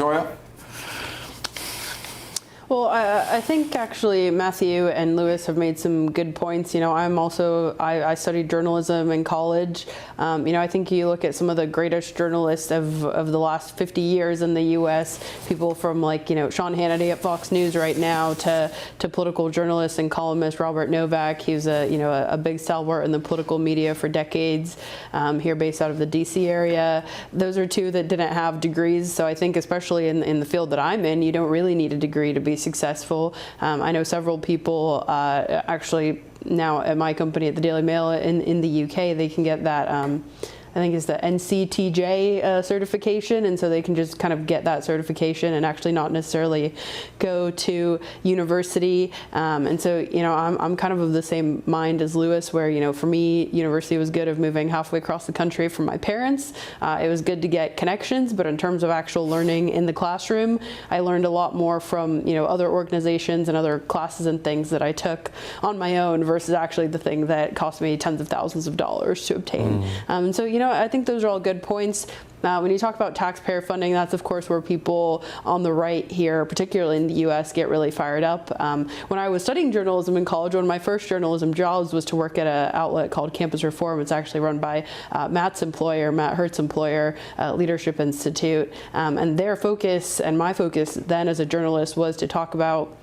Victoria? Well, I think actually Matthew and Lewis have made some good points. I studied journalism in college. I think you look at some of the greatest journalists of the last 50 years in the U.S., people from Sean Hannity at Fox News right now to political journalist and columnist Robert Novak. He was a big stalwart in the political media for decades, here based out of the D.C. area. Those are two that didn't have degrees. So I think especially in the field that I'm in, you don't really need a degree to be successful. I know several people actually now at my company at the Daily Mail in the UK, they can get that I think it's the NCTJ certification, and so they can just kind of get that certification and actually not necessarily go to university. And so, I'm kind of the same mind as Lewis, where, for me, university was good of moving halfway across the country from my parents. It was good to get connections, but in terms of actual learning in the classroom, I learned a lot more from, other organizations and other classes and things that I took on my own versus actually the thing that cost me tens of thousands of dollars to obtain. And so, I think those are all good points. When you talk about taxpayer funding, that's of course where people on the right here, particularly in the U.S., get really fired up. When I was studying journalism in college, one of my first journalism jobs was to work at an outlet called Campus Reform. It's actually run by Matt Hurt's employer, Leadership Institute. And their focus and my focus then as a journalist was to talk about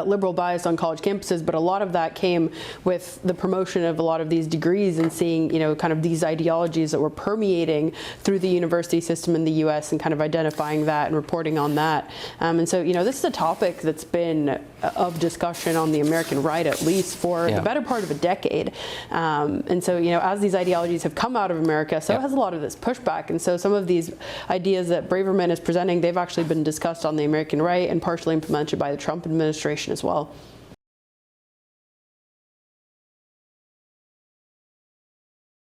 liberal bias on college campuses, but a lot of that came with the promotion of a lot of these degrees and seeing, kind of these ideologies that were permeating through the university system in the U.S. and kind of identifying that and reporting on that. And so, this is a topic that's been of discussion on the American right, at least for the better part of a decade. And so, as these ideologies have come out of America, so has a lot of this pushback. And so some of these ideas that Braverman is presenting, they've actually been discussed on the American right and partially implemented by the Trump administration as well.